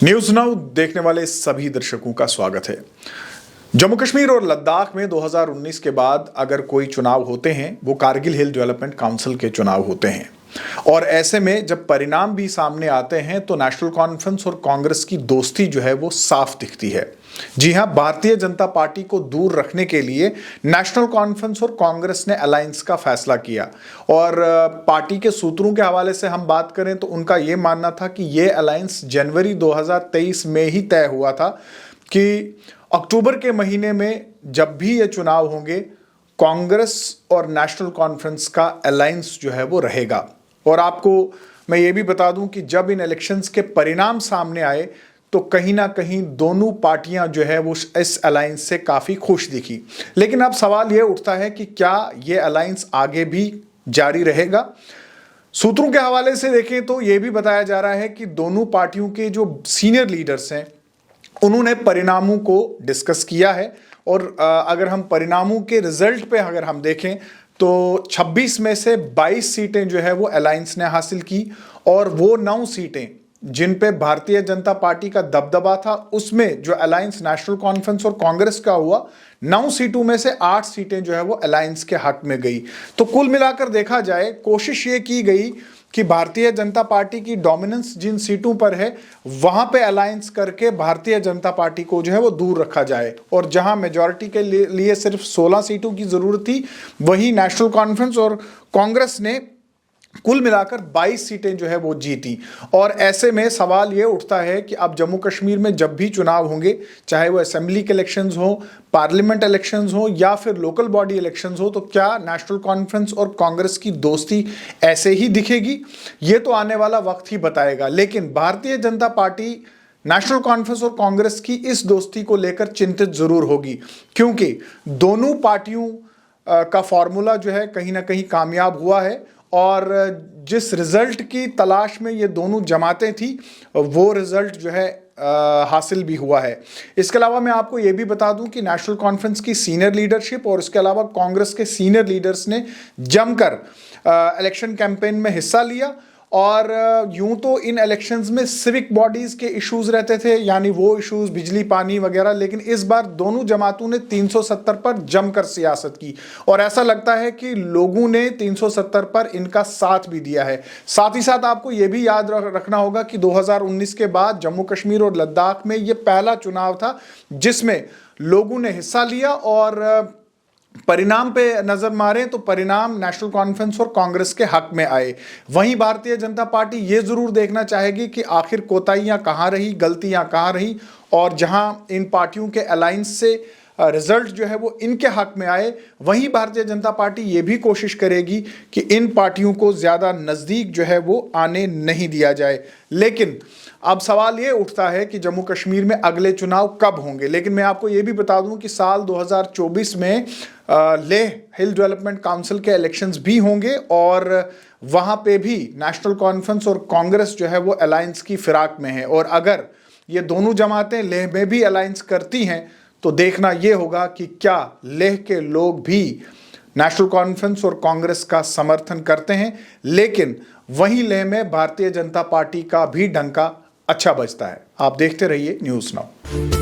News now देखने वाले सभी दर्शकों का स्वागत है। जम्मू कश्मीर और लद्दाख में 2019 के बाद अगर कोई चुनाव होते हैं वो कारगिल हिल डेवलपमेंट काउंसिल के चुनाव होते हैं और ऐसे में जब परिणाम भी सामने आते हैं तो नेशनल कॉन्फ्रेंस और कांग्रेस की दोस्ती जो है वो साफ दिखती है। जी हां, भारतीय जनता पार्टी को दूर रखने के लिए नेशनल कॉन्फ्रेंस और कांग्रेस ने अलायंस का फैसला किया और पार्टी के सूत्रों के हवाले से हम बात करें तो उनका यह मानना था कि यह अलायंस जनवरी 2023 में ही तय हुआ था कि अक्टूबर के महीने में जब भी ये चुनाव होंगे कांग्रेस और नेशनल कॉन्फ्रेंस का अलायंस जो है वो रहेगा। और आपको मैं ये भी बता दूं कि जब इन इलेक्शंस के परिणाम सामने आए तो कहीं ना कहीं दोनों पार्टियां जो है वो इस अलायंस से काफ़ी खुश दिखी। लेकिन अब सवाल ये उठता है कि क्या ये अलायंस आगे भी जारी रहेगा। सूत्रों के हवाले से देखें तो ये भी बताया जा रहा है कि दोनों पार्टियों के जो सीनियर लीडर्स हैं उन्होंने परिणामों को डिस्कस किया है और अगर हम परिणामों के रिजल्ट पे अगर हम देखें तो 26 में से 22 सीटें जो है वो अलायंस ने हासिल की और वो 9 सीटें जिन पे भारतीय जनता पार्टी का दबदबा था उसमें जो अलायंस नेशनल कॉन्फ्रेंस और कांग्रेस का हुआ 9 सीटों में से 8 सीटें जो है वो अलायंस के हक में गई। तो कुल मिलाकर देखा जाए कोशिश ये की गई कि भारतीय जनता पार्टी की डोमिनेंस जिन सीटों पर है वहां पे अलायंस करके भारतीय जनता पार्टी को जो है वो दूर रखा जाए और जहां मेजॉरिटी के लिए सिर्फ 16 सीटों की जरूरत थी वहीं नेशनल कॉन्फ्रेंस और कांग्रेस ने कुल मिलाकर 22 सीटें जो है वो जीती। और ऐसे में सवाल ये उठता है कि अब जम्मू कश्मीर में जब भी चुनाव होंगे चाहे वो असेंबली के इलेक्शंस हो, पार्लियामेंट इलेक्शंस हो या फिर लोकल बॉडी इलेक्शंस हो, तो क्या नेशनल कॉन्फ्रेंस और कांग्रेस की दोस्ती ऐसे ही दिखेगी? ये तो आने वाला वक्त ही बताएगा। लेकिन Bharatiya Janata party national conference और कांग्रेस की इस दोस्ती को लेकर चिंतित जरूर होगी क्योंकि दोनों पार्टियों का फॉर्मूला जो है कहीं ना कहीं कामयाब हुआ है और जिस रिजल्ट की तलाश में ये दोनों जमातें थी वो रिजल्ट जो है हासिल भी हुआ है। इसके अलावा मैं आपको ये भी बता दूं कि नेशनल कॉन्फ्रेंस की सीनियर लीडरशिप और इसके अलावा कांग्रेस के सीनियर लीडर्स ने जमकर इलेक्शन कैंपेन में हिस्सा लिया और यूं तो इन इलेक्शंस में सिविक बॉडीज के इश्यूज रहते थे यानी वो इश्यूज बिजली पानी वगैरह, लेकिन इस बार दोनों जमातों ने 370 पर जमकर सियासत की और ऐसा लगता है कि लोगों ने 370 पर इनका साथ भी दिया है। साथ ही साथ आपको ये भी याद रखना होगा कि 2019 के बाद जम्मू कश्मीर और लद्दाख में ये पहला चुनाव था जिसमें लोगों ने हिस्सा लिया और परिणाम पे नजर मारें तो परिणाम नेशनल कॉन्फ्रेंस और कांग्रेस के हक में आए। वहीं भारतीय जनता पार्टी ये जरूर देखना चाहेगी कि आखिर कोताहियां कहां रही, गलतियां कहां रही और जहां इन पार्टियों के अलायंस से रिजल्ट जो है वो इनके हक में आए वहीं भारतीय जनता पार्टी ये भी कोशिश करेगी कि इन पार्टियों को ज्यादा नजदीक जो है वो आने नहीं दिया जाए। लेकिन अब सवाल ये उठता है कि जम्मू कश्मीर में अगले चुनाव कब होंगे। लेकिन मैं आपको ये भी बता दूं कि साल 2024 में लेह हिल डेवलपमेंट काउंसिल के इलेक्शंस भी होंगे और वहां पे भी नेशनल कॉन्फ्रेंस और कांग्रेस जो है वो अलायंस की फिराक में है और अगर ये दोनों जमातें लेह में भी अलायंस करती हैं तो देखना ये होगा कि क्या लेह के लोग भी नेशनल कॉन्फ्रेंस और कांग्रेस का समर्थन करते हैं। लेकिन वहीं लेह में भारतीय जनता पार्टी का भी डंका अच्छा बजता है। आप देखते रहिए न्यूज़ नाउ।